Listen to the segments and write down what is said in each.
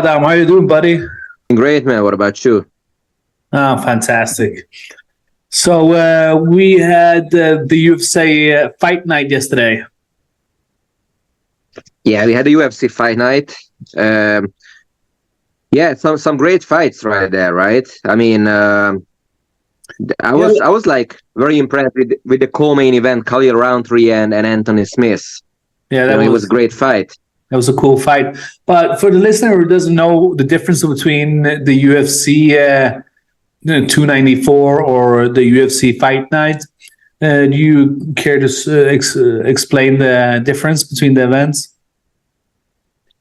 Yadong. How you doing, buddy? Great, man. What about you? Oh, fantastic. So we had the UFC Fight Night yesterday. Yeah, we had the UFC Fight Night. Yeah, some great fights right there, right? I mean, I was like very impressed with the co-main event, Khalil Roundtree and Anthony Smith. Yeah, It was a great fight. That was a cool fight. But for the listener who doesn't know the difference between the UFC 294 or the UFC Fight Night, do you care to explain the difference between the events?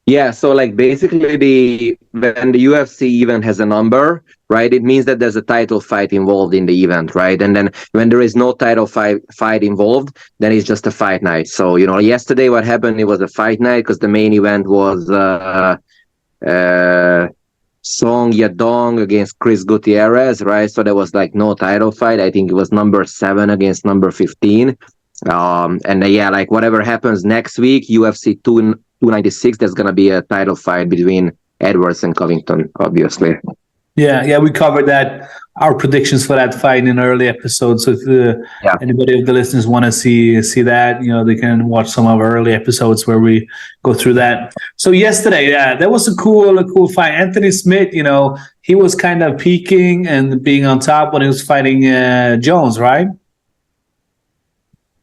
Yeah, so like basically when the UFC event has a number, right, it means that there's a title fight involved in the event, right? And then when there is no title fight involved, then it's just a fight night. So, yesterday what happened, it was a fight night because the main event was Song Yadong against Chris Gutierrez, right? So there was like no title fight. I think it was number 7 against number 15. Yeah, like whatever happens next week, UFC 296, there's going to be a title fight between Edwards and Covington, obviously. Yeah, we covered that, our predictions for that fight in early episodes. So if anybody of the listeners want to see that, they can watch some of our early episodes where we go through that. So yesterday, that was a cool fight. Anthony Smith, he was kind of peaking and being on top when he was fighting Jones, right?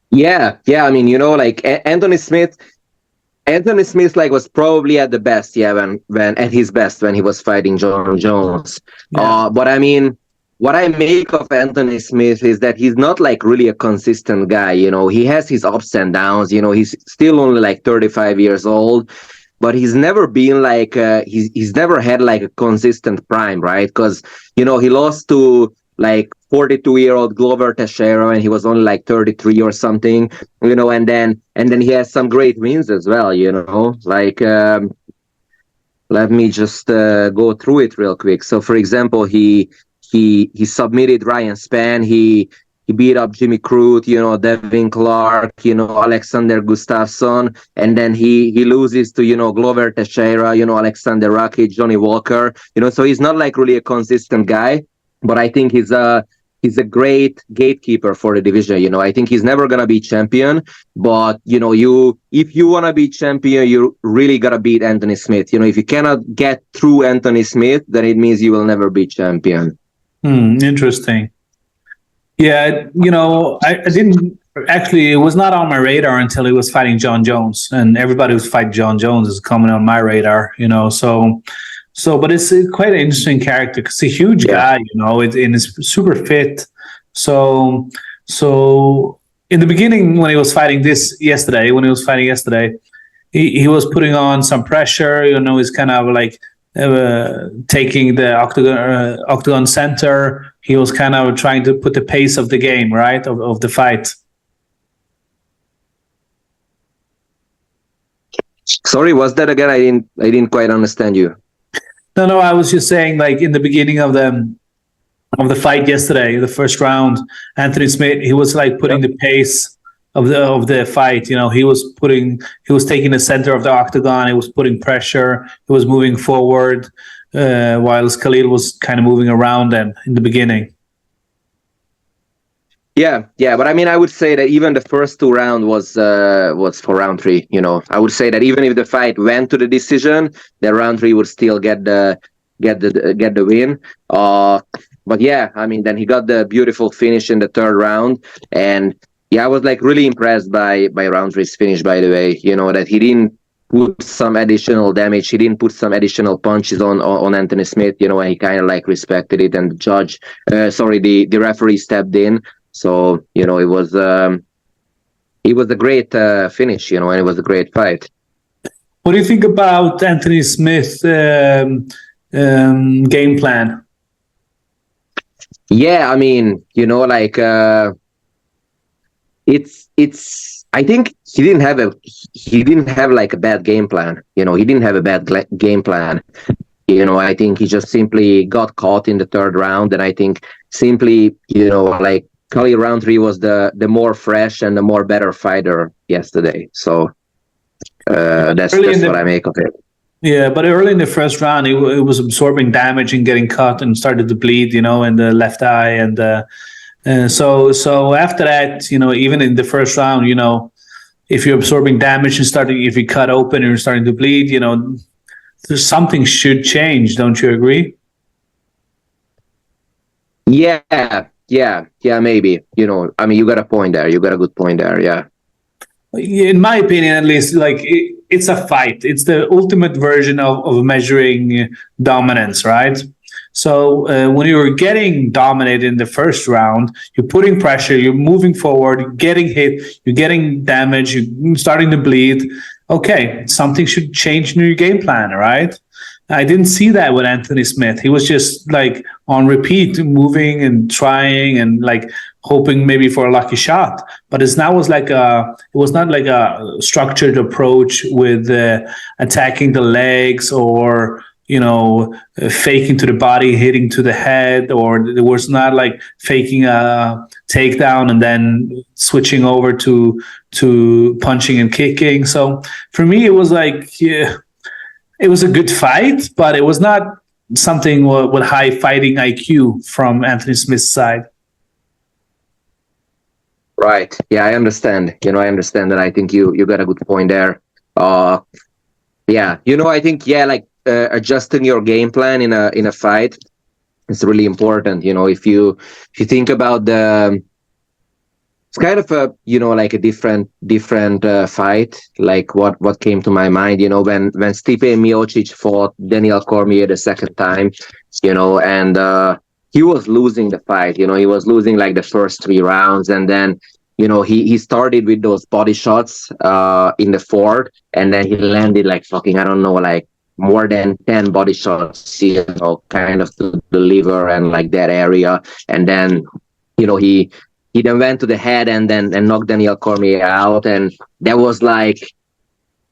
Yeah. I mean, like Anthony Smith like was probably at the best, when at his best when he was fighting John Jones. Yeah. But I mean, what I make of Anthony Smith is that he's not like really a consistent guy. He has his ups and downs. He's still only like 35 years old, but he's never been like he's never had like a consistent prime, right? Because he lost to like 42-year-old Glover Teixeira, and he was only like 33 or something, and then he has some great wins as well, like let me just go through it real quick. So for example, he submitted Ryan Spann, he beat up Jimmy Crute, Devin Clark, Alexander Gustafsson, and then he loses to Glover Teixeira, Alexander Rakic, Johnny Walker, so he's not like really a consistent guy. But I think he's a great gatekeeper for the division. I think he's never gonna be champion, but if you wanna be champion, you really gotta beat Anthony Smith. If you cannot get through Anthony Smith, then it means you will never be champion. Interesting. Yeah, I didn't actually. It was not on my radar until he was fighting John Jones, and everybody who's fighting John Jones is coming on my radar. So, but it's quite an interesting character because he's a huge guy, and is super fit. So in the beginning, when he was fighting yesterday, he was putting on some pressure. He's kind of like taking the octagon center. He was kind of trying to put the pace of the game, right, of the fight. Sorry, was that again? I didn't quite understand you. No, I was just saying, like in the beginning of the fight yesterday, the first round, Anthony Smith, he was like putting the pace of the fight. He was taking the center of the octagon. He was putting pressure. He was moving forward, while Khalil was kind of moving around them in the beginning. Yeah, but I mean, I would say that even the first 2 rounds was for Rountree. I would say that even if the fight went to the decision, the Rountree would still get the win. But yeah, I mean, then he got the beautiful finish in the 3rd round, and yeah, I was like really impressed by Rountree's finish. By the way, that he didn't put some additional damage, he didn't put some additional punches on Anthony Smith. And he kind of like respected it, and the referee stepped in. So, it was a great finish, and it was a great fight. What do you think about Anthony Smith's game plan? Yeah, I mean, like it's. I think he didn't have like a bad game plan. He didn't have a bad game plan. I think he just simply got caught in the 3rd round, and I think simply, like Khalil Roundtree was the more fresh and the more better fighter yesterday. So that's just what I make of it. Yeah, but early in the first round, it was absorbing damage and getting cut and started to bleed, in the left eye. And so after that, even in the first round, if you're absorbing damage and if you cut open and you're starting to bleed, there's something should change. Don't you agree? Yeah, yeah, maybe. I mean, you got a point there. You got a good point there. Yeah. In my opinion, at least, like it's a fight. It's the ultimate version of measuring dominance, right? So when you're getting dominated in the first round, you're putting pressure, you're moving forward, you're getting hit, you're getting damage, you're starting to bleed. Okay, something should change in your game plan, right? I didn't see that with Anthony Smith. He was just like on repeat, moving and trying and like hoping maybe for a lucky shot. But it was not like a structured approach with attacking the legs or faking to the body, hitting to the head, or it was not like faking a takedown and then switching over to punching and kicking. So for me, it was like, yeah, it was a good fight, but it was not something with high fighting IQ from Anthony Smith's side. Right. Yeah, I understand. I understand that. I think you got a good point there. Yeah. I think like adjusting your game plan in a fight is really important. If you think about it's kind of a like a different fight. Like what came to my mind, when Stipe Miocic fought Daniel Cormier the second time, and he was losing the fight. He was losing like the first 3 rounds, and then he started with those body shots in the fourth, and then he landed like fucking, I don't know, like more than 10 body shots, kind of to the liver and like that area, and then he then went to the head and knocked Daniel Cormier out, and that was like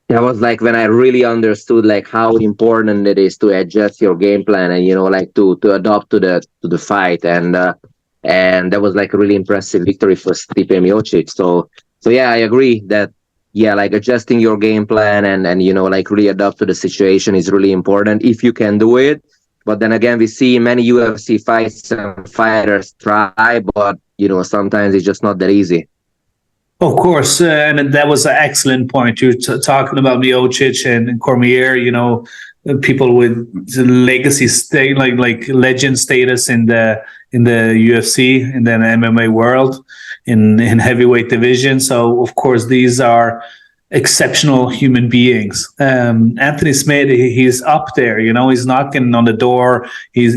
when I really understood like how important it is to adjust your game plan and like to adapt to the fight, and that was like a really impressive victory for Stipe Miocic. So yeah, I agree that like adjusting your game plan and like really adapt to the situation is really important if you can do it. But then again, we see many UFC fights and fighters try, but sometimes it's just not that easy. Of course, and that was an excellent point. You're talking about Miocic and Cormier, people with legacy state, like legend status in the UFC, in the MMA world, in heavyweight division. So of course, these are exceptional human beings. Anthony Smith, he's up there. He's knocking on the door. He's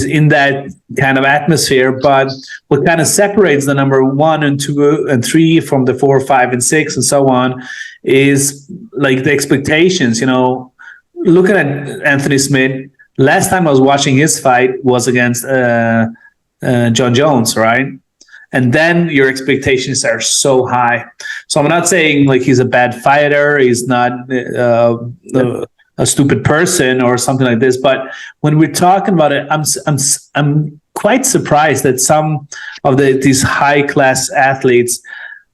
in that kind of atmosphere. But what kind of separates the number 1 and 2 and 3 from the 4, 5, and 6 and so on is like the expectations. Looking at Anthony Smith, last time I was watching his fight was against John Jones, right? And then your expectations are so high. So I'm not saying like he's a bad fighter, he's not a stupid person or something like this. But when we're talking about it, I'm quite surprised that some of these high class athletes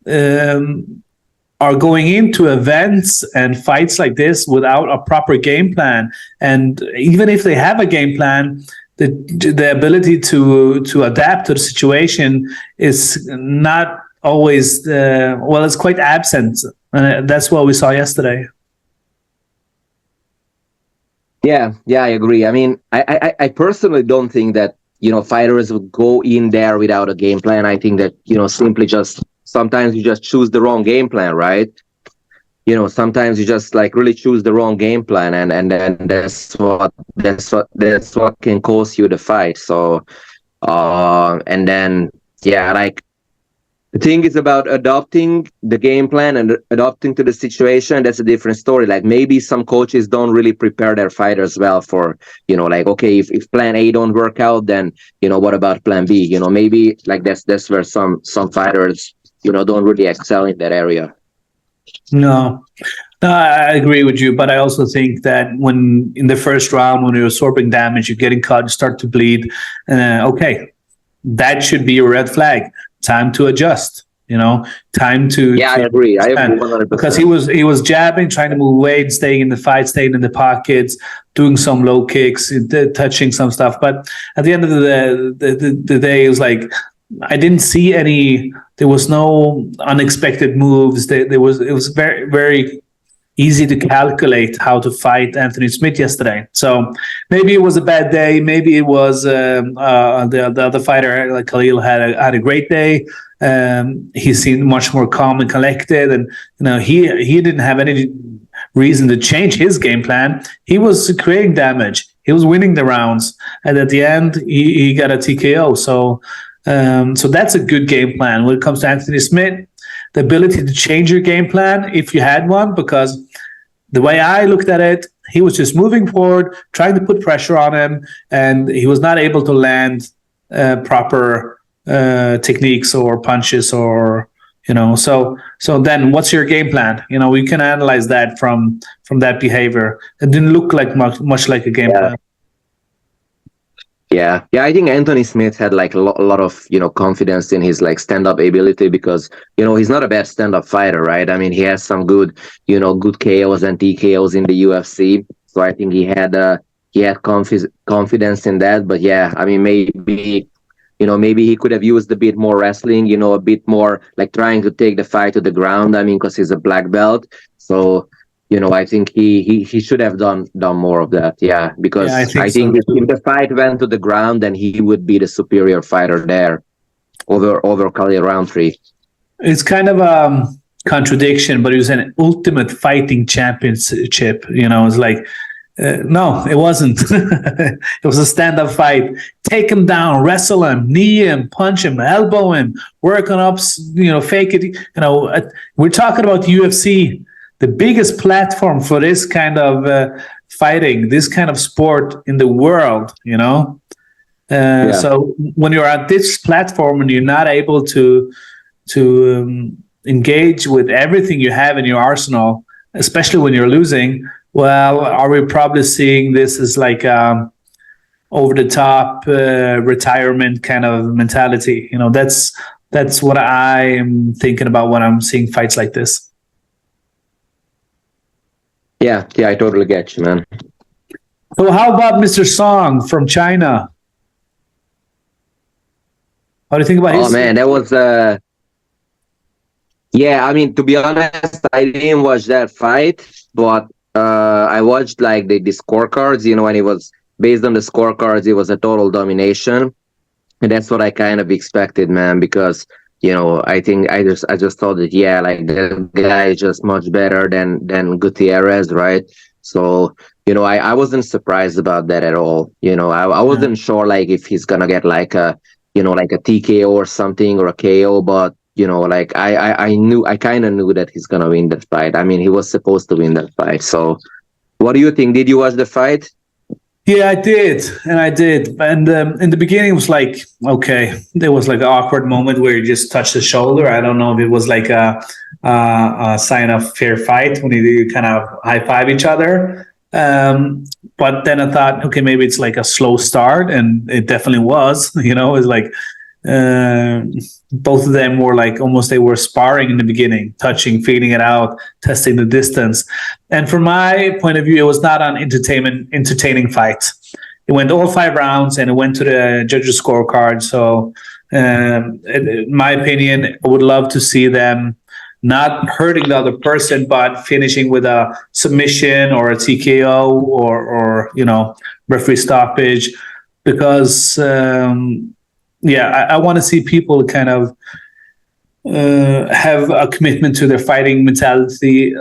are going into events and fights like this without a proper game plan. And even if they have a game plan, the ability to adapt to the situation is not always it's quite absent, and that's what we saw yesterday. Yeah, I agree. I mean, I personally don't think that fighters would go in there without a game plan. I think that simply just sometimes you just choose the wrong game plan, right? Sometimes you just like really choose the wrong game plan, and that's what can cause you the fight. So and then like the thing is about adopting the game plan and adapting to the situation. That's a different story. Like maybe some coaches don't really prepare their fighters well for like, okay, if plan A don't work out, then what about plan B? Maybe like that's where some fighters don't really excel in that area. No, I agree with you, but I also think that when in the first round, when you're absorbing damage, you're getting cut, you start to bleed. Okay, that should be a red flag. Time to adjust. time Yeah, I to agree. I agree understand. 100%. Because he was jabbing, trying to move weight, staying in the fight, staying in the pockets, doing some low kicks, touching some stuff. But at the end of the day, it was like I didn't see any. There was no unexpected moves. It was very very easy to calculate how to fight Anthony Smith yesterday. So maybe it was a bad day. Maybe it was the other fighter, like Khalil, had a great day. He seemed much more calm and collected, and he didn't have any reason to change his game plan. He was creating damage. He was winning the rounds, and at the end, he got a TKO. So that's a good game plan when it comes to Anthony Smith. The ability to change your game plan if you had one, because the way I looked at it, he was just moving forward, trying to put pressure on him, and he was not able to land proper techniques or punches or so then what's your game plan? We can analyze that from that behavior. It didn't look like much like a game plan. Yeah, I think Anthony Smith had like a lot of confidence in his like stand-up ability, because he's not a bad stand-up fighter, right? I mean, he has some good good KOs and TKOs in the UFC, so I think he had confidence in that. But yeah, I mean, maybe he could have used a bit more wrestling, a bit more like trying to take the fight to the ground. I mean, because he's a black belt, so. I think he should have done more of that. Yeah, because I think if the fight went to the ground, then he would be the superior fighter there over Khalil Roundtree. It's kind of a contradiction, but it was an ultimate fighting championship. It's like, no, it wasn't. It was a stand-up fight. Take him down, wrestle him, knee him, punch him, elbow him, work on ups, fake it. We're talking about UFC. The biggest platform for this kind of fighting, this kind of sport in the world, So when you're at this platform and you're not able to engage with everything you have in your arsenal, especially when you're losing, well, are we probably seeing this as like over the top retirement kind of mentality? That's what I am thinking about when I'm seeing fights like this. Yeah, I totally get you, man. So how about Mr. Song from China? What do you think about his? Oh man, that was yeah, I mean, to be honest, I didn't watch that fight, but I watched like the scorecards, and it was based on the scorecards, it was a total domination. And that's what I kind of expected, man, because I think I just thought that like the guy is just much better than Gutierrez, right? So I wasn't surprised about that at all. I wasn't sure like if he's gonna get like a like a TKO or something or a KO, but like I kind of knew that he's gonna win that fight. I mean, he was supposed to win that fight. So what do you think? Did you watch the fight? Yeah, I did. And in the beginning, it was like, okay, there was like an awkward moment where you just touched the shoulder. I don't know if it was like a sign of fair fight when you kind of high five each other. But then I thought, okay, maybe it's like a slow start, and it definitely was. It's like both of them were like almost they were sparring in the beginning, touching, feeling it out, testing the distance. And from my point of view, it was not an entertaining fight. It went all 5 rounds, and it went to the judges' scorecard. So, in my opinion, I would love to see them not hurting the other person, but finishing with a submission or a TKO or referee stoppage, because I want to see people kind of have a commitment to their fighting mentality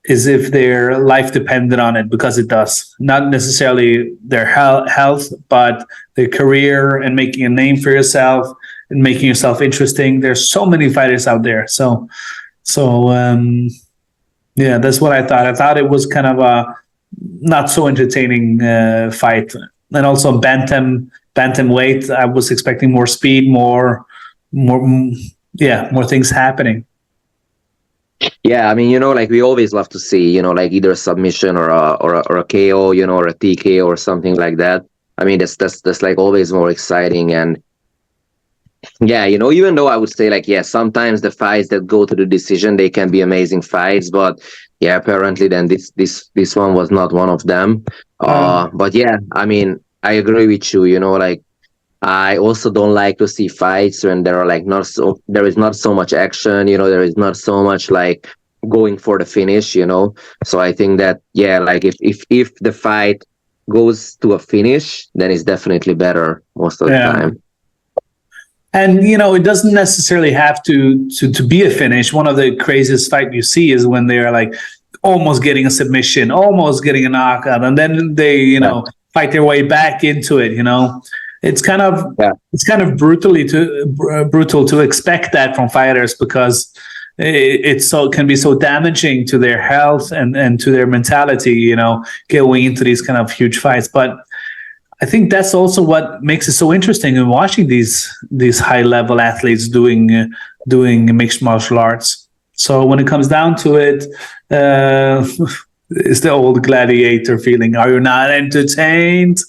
as if their life depended on it, because it does. Not necessarily their health, but their career and making a name for yourself and making yourself interesting. There's so many fighters out there. So that's what I thought. I thought it was kind of a not so entertaining fight. And also bantamweight, I was expecting more speed, more things happening. Yeah, I mean, like we always love to see, like either a submission or a KO, or a TKO or something like that. I mean, that's like always more exciting. And Yeah, even though I would say like, yeah, sometimes the fights that go to the decision, they can be amazing fights, but yeah, apparently then this one was not one of them. But yeah, I mean, I agree with you, like I also don't like to see fights when there is not so much action, there is not so much like going for the finish. So I think that, yeah, like if the fight goes to a finish, then it's definitely better most of the Yeah. time. And it doesn't necessarily have to be a finish. One of the craziest fight you see is when they're like almost getting a submission, almost getting a knockout, and then they Yeah. fight their way back into it. It's kind of Yeah. it's kind of brutal to expect that from fighters, because it can be so damaging to their health and to their mentality. Going into these kind of huge fights, but I think that's also what makes it so interesting in watching these high level athletes doing mixed martial arts. So when it comes down to it, it's the old gladiator feeling. Are you not entertained?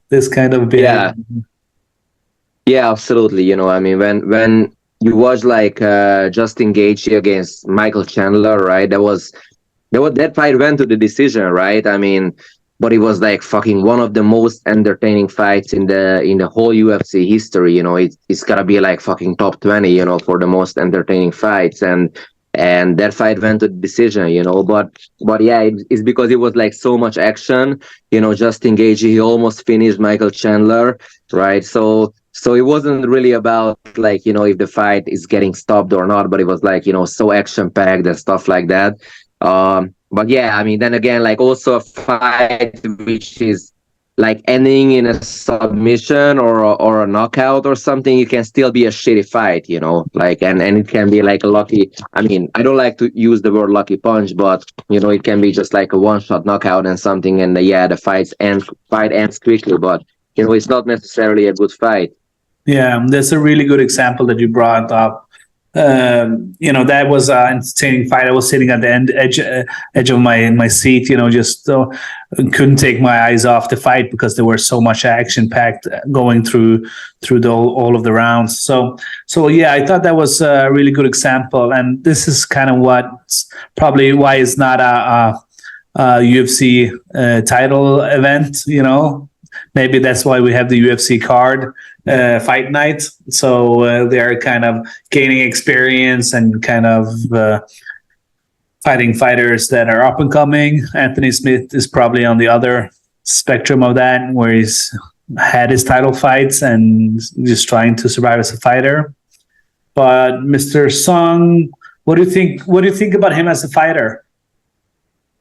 This kind of behavior. Yeah. Yeah, absolutely. I mean, when you watch like Justin Gaethje against Michael Chandler, right? That fight went to the decision, right? I mean, but it was like fucking one of the most entertaining fights in the whole UFC history. It's gotta be like fucking top 20, for the most entertaining fights, and that fight went to the decision. But yeah, it's because it was like so much action. Justin Gaethje, he almost finished Michael Chandler, right? So it wasn't really about like if the fight is getting stopped or not, but it was like so action packed and stuff like that. But yeah, I mean, then again, like also a fight which is like ending in a submission or a knockout or something, it can still be a shitty fight, like and it can be like a lucky. I mean, I don't like to use the word lucky punch, but it can be just like a one-shot knockout and something, and yeah, the fight ends quickly, but it's not necessarily a good fight. Yeah, that's a really good example that you brought up. That was an entertaining fight. I was sitting at the edge of my seat, just couldn't take my eyes off the fight because there was so much action packed going through all of the rounds. So yeah, I thought that was a really good example, and this is kind of what's probably why it's not a UFC title event. Maybe that's why we have the UFC card Fight Night. So they're kind of gaining experience and kind of fighting fighters that are up and coming. Anthony Smith is probably on the other spectrum of that, where he's had his title fights and just trying to survive as a fighter. But Mr. Sung, what do you think? What do you think about him as a fighter?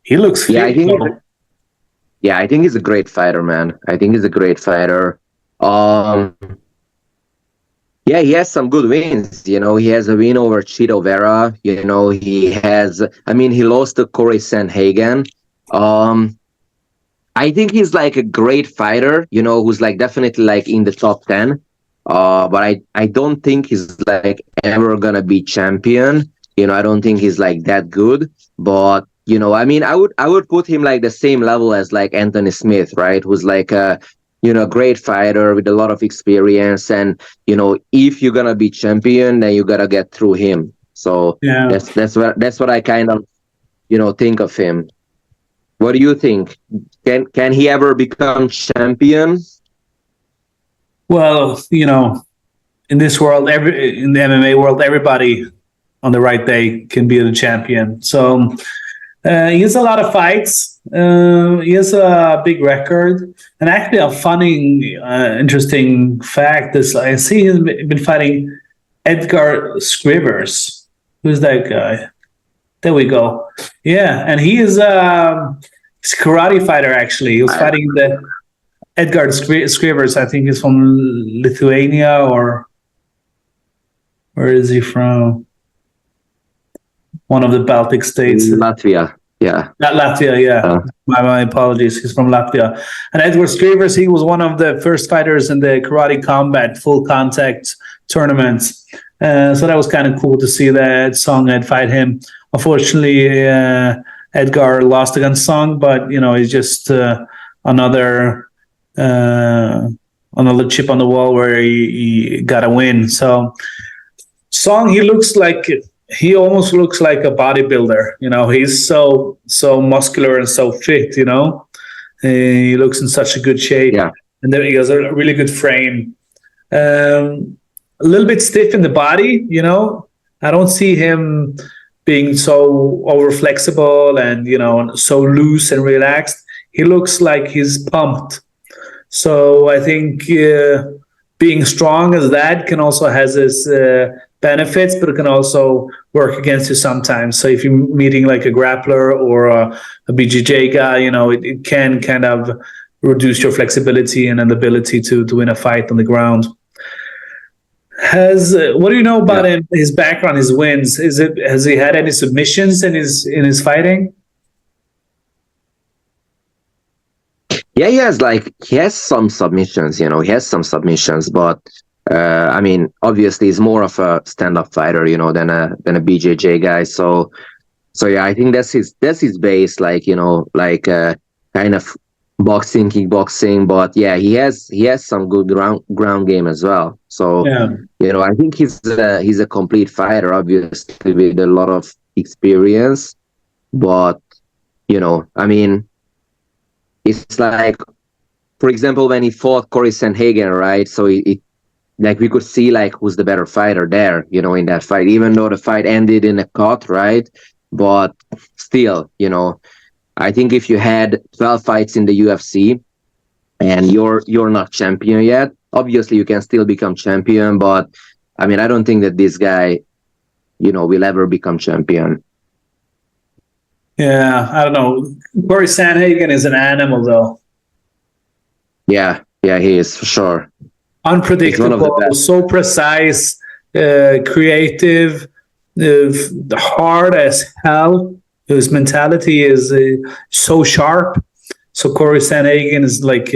He looks fit. I think he's a great fighter, man. I think he's a great fighter. Yeah, he has some good wins. He has a win over Chito Vera. He lost to Corey Sandhagen. I think he's like a great fighter, who's like definitely like in the top 10. But I don't think he's like ever gonna be champion. I don't think he's like that good. But I would put him like the same level as like Anthony Smith, right? Who's like a great fighter with a lot of experience, and if you're gonna be champion, then you gotta get through him. So Yeah. that's what I kind of think of him. What do you think? Can he ever become champion? Well, in this world, in the MMA world, everybody on the right day can be the champion. So he has a lot of fights. He has a big record, and actually, a funny, interesting fact is I see he's been fighting Edgar Scrivers. Who's that guy? There we go. Yeah, and he's a karate fighter. Actually, he was fighting the Edgar Scrivers. I think he's from Lithuania, or where is he from? One of the Baltic states. Latvia. Yeah. Not Latvia, yeah. My apologies. He's from Latvia. And Edward Scrivers, he was one of the first fighters in the karate combat full contact tournaments. So that was kind of cool to see that Song had fight him. Unfortunately, Edgar lost against Song, but he's just another on a little chip on the wall where he got a win. So Song, he almost looks like a bodybuilder. He's so muscular and so fit. He looks in such a good shape, Yeah. and then he has a really good frame. A little bit stiff in the body. I don't see him being so over flexible and so loose and relaxed. He looks like he's pumped. So I think being strong as that can also has its benefits, but it can also work against you sometimes. So if you're meeting like a grappler or a BJJ guy, it can kind of reduce your flexibility and an ability to win a fight on the ground. What do you know about him? His background, his wins. Has he had any submissions in his fighting? Yeah, he has some submissions, he has some submissions, but I mean, obviously he's more of a stand-up fighter, than a BJJ guy. So yeah, I think that's his base, kind of boxing, kickboxing, but yeah, he has some good ground game as well. So Yeah. I think he's a complete fighter, obviously with a lot of experience, but I mean, it's like, for example, when he fought Corey Sandhagen, right? So like we could see like who's the better fighter there, in that fight, even though the fight ended in a cut, right? But still, I think if you had 12 fights in the UFC and you're not champion yet, obviously you can still become champion, but I mean, I don't think that this guy, will ever become champion. Yeah, I don't know. Corey Sandhagen is an animal, though. Yeah, he is for sure. Unpredictable, so precise, creative, hard as hell. His mentality is so sharp. So Corey Sandhagen is like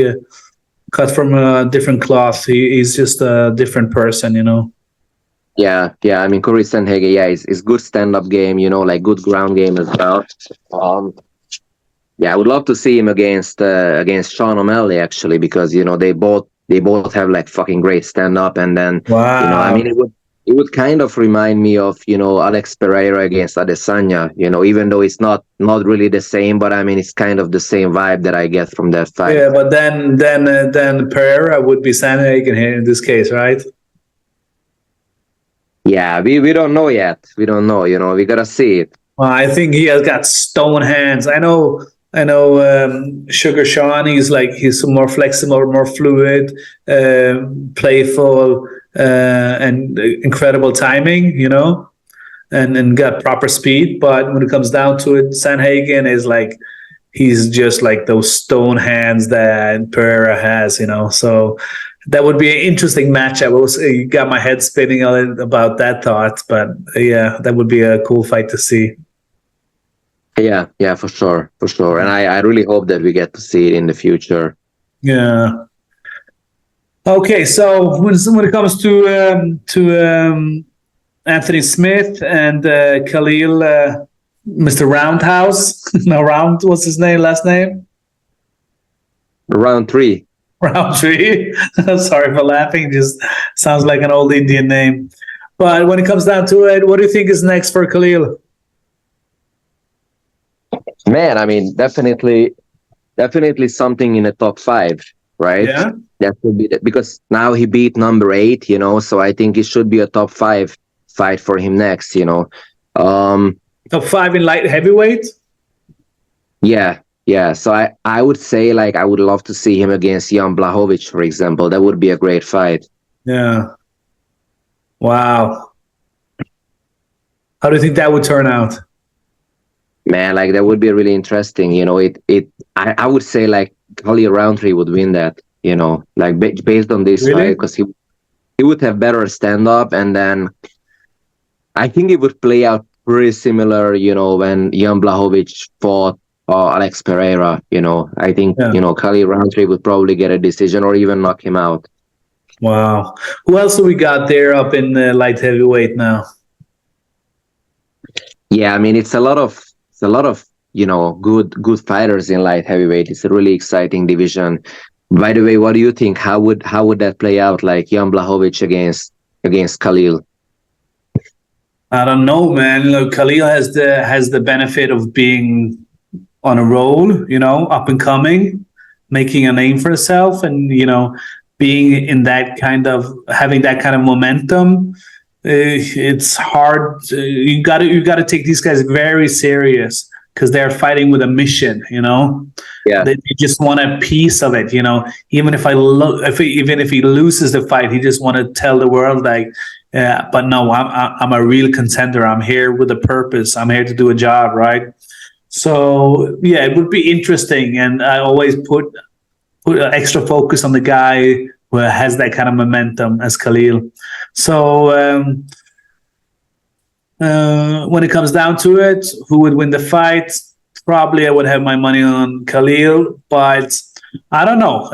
cut from a different cloth. He's just a different person, Yeah. I mean, Corey Sandhagen, is good stand-up game, like good ground game as well. Yeah, I would love to see him against Sean O'Malley actually, because they both have like fucking great stand-up, and then wow. I mean, it would kind of remind me of Alex Pereira against Adesanya, even though it's not really the same, but I mean it's kind of the same vibe that I get from that fight. Yeah, but then Pereira would be Sandhagen here in this case, right? Yeah, we don't know yet. We don't know. We gotta see it. Well, I think he has got stone hands. I know. Sugar Sean. He's more flexible, more fluid, playful, and incredible timing. And got proper speed. But when it comes down to it, Sandhagen is like he's just like those stone hands that Pereira has. So that would be an interesting matchup. You got my head spinning about that thought, but yeah, that would be a cool fight to see. Yeah, for sure, and I really hope that we get to see it in the future. Yeah. Okay, so when it comes to Anthony Smith and Khalil, Mr. Roundhouse, no what's his last name? Rountree. Rountree. Sorry for laughing. Just sounds like an old Indian name. But when it comes down to it, what do you think is next for Khalil? Man, I mean, definitely something in the top 5, right? Yeah. That would be because now he beat number 8, so I think it should be a top 5 fight for him next, Top 5 in light heavyweight? Yeah. So I would say like I would love to see him against Jan Blachowicz, for example. That would be a great fight. Yeah. Wow. How do you think that would turn out? Man, like that would be really interesting. I would say like Khalil Roundtree would win that. Like based on this fight, because he would have better stand up, and then I think it would play out pretty similar. When Jan Blachowicz fought Alex Pereira. I think Khalil Roundtree would probably get a decision or even knock him out. Wow. Who else do we got there up in light heavyweight now? Yeah, I mean it's a lot of good fighters in light heavyweight. It's a really exciting division. By the way, what do you think? How would that play out? Like Jan Blachowicz against Khalil? I don't know, man. Look, Khalil has the benefit of being on a roll, up and coming, making a name for himself, and being in that kind of having that kind of momentum. It's hard. You got to take these guys very serious because they're fighting with a mission. Yeah, They just want a piece of it. Even even if he loses the fight, he just want to tell the world like, yeah, but no, I'm a real contender. I'm here with a purpose. I'm here to do a job, right? So yeah, it would be interesting, and I always put extra focus on the guy who has that kind of momentum as Khalil. So when it comes down to it, who would win the fight? Probably I would have my money on Khalil, but I don't know.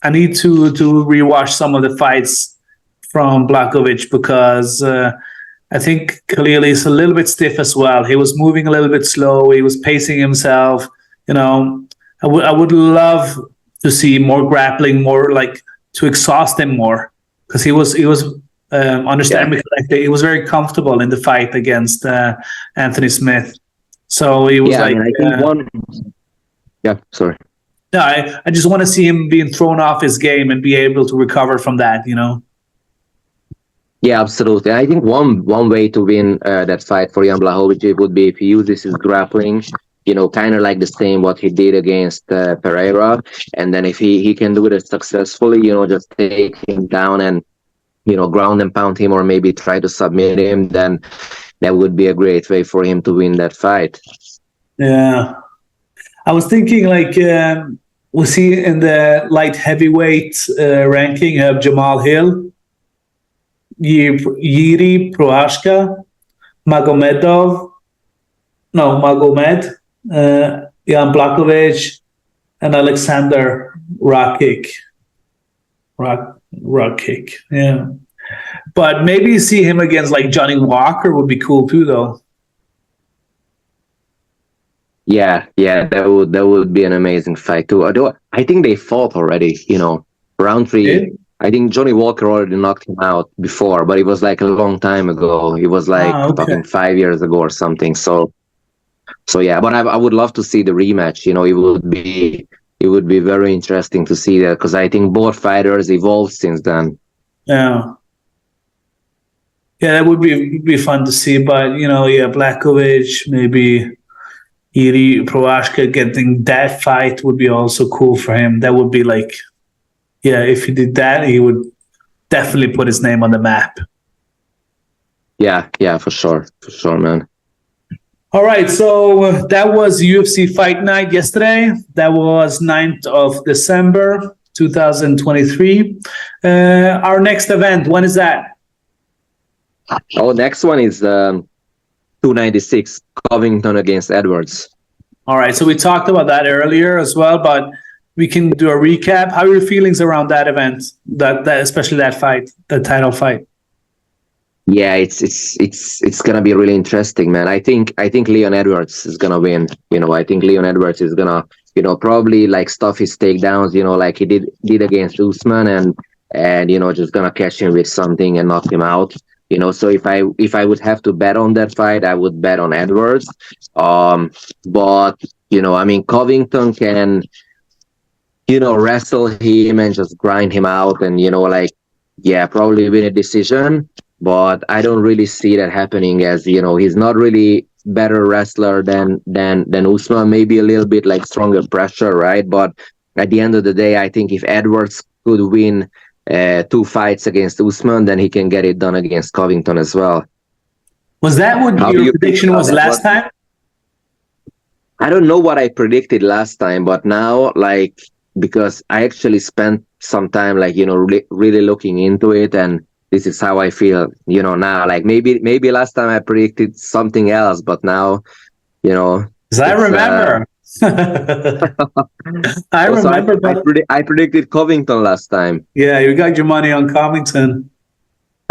I need to rewatch some of the fights from Blachowicz because I think Khalil is a little bit stiff as well. He was moving a little bit slow. He was pacing himself. I would love to see more grappling, more like to exhaust him more because he was understand me correctly. He was very comfortable in the fight against Anthony Smith. So he was yeah. I like, mean, I think one. Yeah, sorry. no, I just want to see him being thrown off his game and be able to recover from that. Yeah, absolutely. I think one way to win that fight for Jan Blachowicz would be if he uses his grappling, kind of like the same what he did against Pereira, and then if he can do that successfully, just take him down and ground and pound him, or maybe try to submit him, then that would be a great way for him to win that fight. Yeah. I was thinking like was he in the light heavyweight ranking? You have Jamal Hill, Yuri Prohashka, Magomedov, no Magomed, Jan Blachowicz, and Alexander Rakic. Rakic, yeah. But maybe see him against like Johnny Walker would be cool too, though. Yeah, that would be an amazing fight too. Although I think they fought already, Roundtree. Yeah. I think Johnny Walker already knocked him out before, but it was like a long time ago. It was like Okay. fucking 5 years ago or something. So yeah, but I would love to see the rematch. It would be very interesting to see that because I think both fighters evolved since then. Yeah. Yeah, that would be fun to see. But yeah, Blachowicz, maybe Iri Prohashka getting that fight would be also cool for him. That would be like, yeah, if he did that, he would definitely put his name on the map. Yeah, for sure, man. All right, so that was UFC Fight Night yesterday. That was 9th of December, 2023. Our next event, when is that? Oh, next one is 296 Covington against Edwards. All right, so we talked about that earlier as well, but we can do a recap. How are your feelings around that event, that especially that fight, the title fight? Yeah, it's gonna be really interesting, man. I think Leon Edwards is gonna win. I think Leon Edwards is gonna, probably like stuff his takedowns, like he did against Usman, and just gonna catch him with something and knock him out. So if I would have to bet on that fight, I would bet on Edwards. But I mean, Covington can, wrestle him and just grind him out, and probably win a decision. But I don't really see that happening, as he's not really better wrestler than Usman. Maybe a little bit like stronger pressure, right? But at the end of the day, I think if Edwards could win 2 fights against Usman, then he can get it done against Covington as well. Was that what your prediction was last time? I don't know what I predicted last time, but now, like, because I actually spent some time, like, really looking into it, and this is how I feel, now. Like, maybe last time I predicted something else, but now, Because I remember. I also, remember. I predicted Covington last time. Yeah, you got your money on Covington.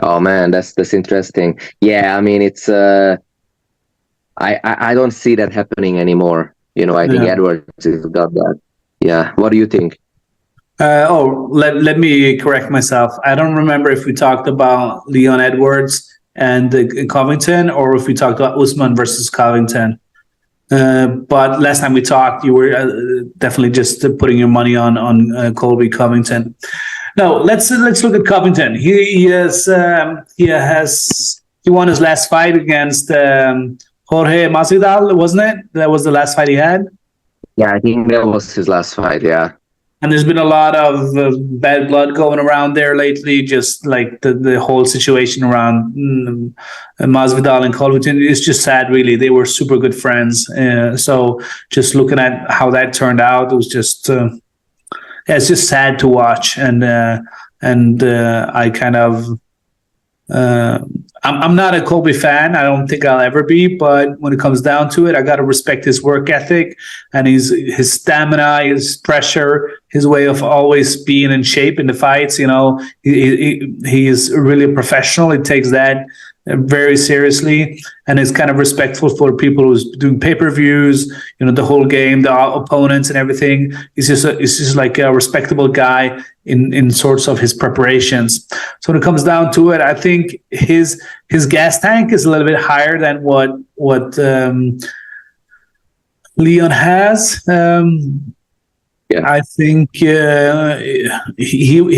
Oh man, that's interesting. Yeah, I mean, it's I don't see that happening anymore. I think Edwards has got that. Yeah, what do you think? Let me correct myself. I don't remember if we talked about Leon Edwards and Covington, or if we talked about Usman versus Covington. But last time we talked, you were definitely just putting your money on Colby Covington. No, let's look at Covington. He won his last fight against Jorge Masvidal, wasn't it? That was the last fight he had. Yeah, I think that was his last fight. Yeah. And there's been a lot of bad blood going around there lately, just like the whole situation around Masvidal and Covington. It's just sad, really. They were super good friends. So just looking at how that turned out, it was just it's just sad to watch. And I kind of I'm not a Colby fan. I don't think I'll ever be. But when it comes down to it, I got to respect his work ethic and his stamina, his pressure, his way of always being in shape in the fights. You know, he is really a professional. He takes that very seriously and is kind of respectful for people who's doing pay-per-views, you know, the whole game, the opponents and everything. He's just like a respectable guy in sorts of his preparations. So when it comes down to it, I think his gas tank is a little bit higher than what Leon has. I think he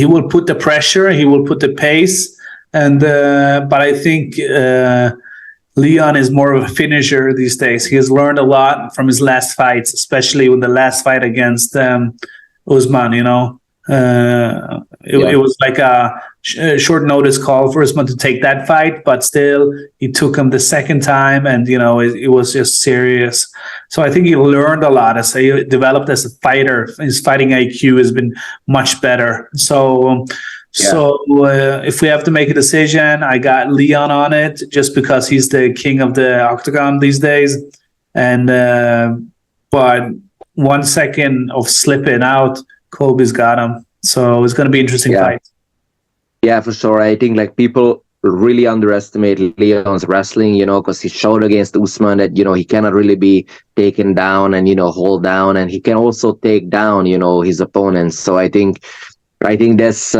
will put the pressure, he will put the pace. And but I think Leon is more of a finisher these days. He has learned a lot from his last fights, especially with the last fight against Usman. You know, it was like a short notice call for Usman to take that fight, but still he took him the second time, and you know it was just serious. So I think he learned a lot as he developed as a fighter. His fighting IQ has been much better. So. So if we have to make a decision, I got Leon on it just because he's the king of the octagon these days. And but 1 second of slipping out, Colby's got him. So it's going to be an interesting fight. Yeah, for sure. I think like people really underestimate Leon's wrestling, you know, because he showed against Usman that, you know, he cannot really be taken down and, you know, hold down. And he can also take down, you know, his opponents. So I think that's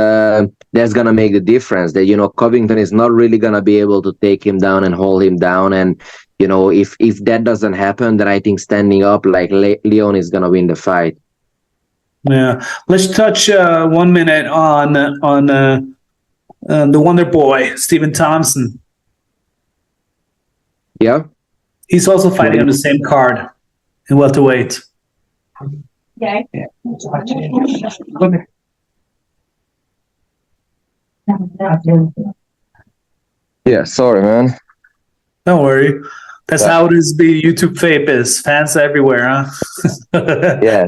gonna make the difference. That, you know, Covington is not really gonna be able to take him down and hold him down. And you know, if that doesn't happen, then I think standing up like Leon is gonna win the fight. Yeah, let's touch 1 minute on the Wonder Boy, Stephen Thompson. Yeah, he's also fighting on the same card in welterweight. Yeah. Yeah, sorry, man. Don't worry. That's how it is. Be YouTube famous, fans everywhere, huh? Yeah,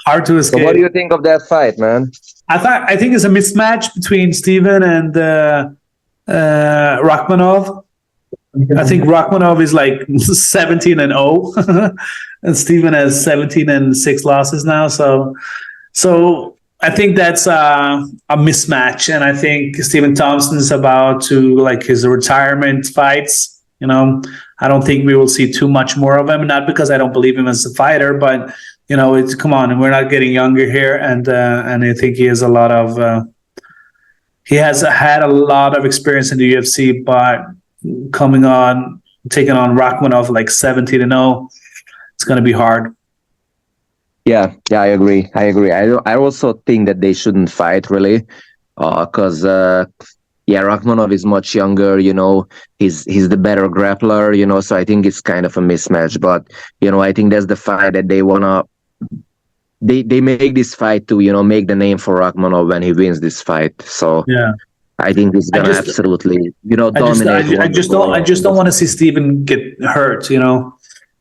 hard to escape. So what do you think of that fight, man? I think it's a mismatch between Steven and Rakhmonov. I think Rakhmonov is like 17-0, and Steven has 17-6 losses now. So I think that's a mismatch, and I think Stephen Thompson is about to like his retirement fights. You know, I don't think we will see too much more of him. Not because I don't believe him as a fighter, but you know, it's come on, we're not getting younger here, and I think he has he has had a lot of experience in the UFC, but taking on Rakhmonov like 17-0, it's going to be hard. Yeah, I agree. I also think that they shouldn't fight really, because Rakhmonov is much younger. You know, he's the better grappler. You know, so I think it's kind of a mismatch. But you know, I think that's the fight that they wanna. They make this fight to, you know, make the name for Rakhmonov when he wins this fight. So yeah, I think he's gonna absolutely, you know, dominate. I just don't want to see Steven get hurt. You know.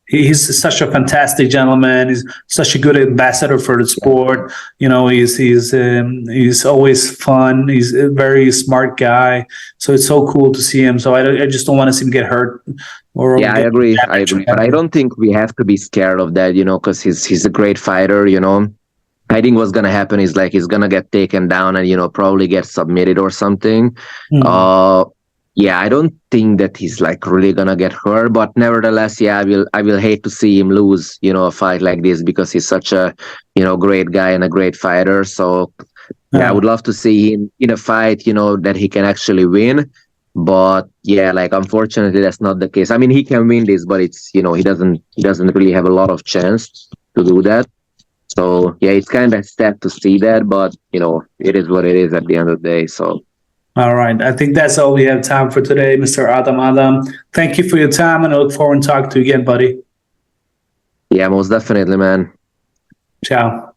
He's such a fantastic gentleman. He's such a good ambassador for the sport. You know, he's always fun. He's a very smart guy. So it's so cool to see him. So I just don't want to see him get hurt. I agree. But I don't think we have to be scared of that, you know, because he's a great fighter, you know. I think what's gonna happen is like he's gonna get taken down and, you know, probably get submitted or something. yeah, I don't think that he's like really gonna get hurt, but nevertheless, yeah, I will hate to see him lose, a fight like this because he's such a, great guy and a great fighter. So yeah, I would love to see him in a fight, that he can actually win. But yeah, like unfortunately, that's not the case. I mean, he can win this, but it's he doesn't really have a lot of chance to do that. So yeah, it's kind of sad to see that, but it is what it is at the end of the day. So. All right. I think that's all we have time for today, Mr. Adam. Thank you for your time, and I look forward to talking to you again, buddy. Yeah, most definitely, man. Ciao.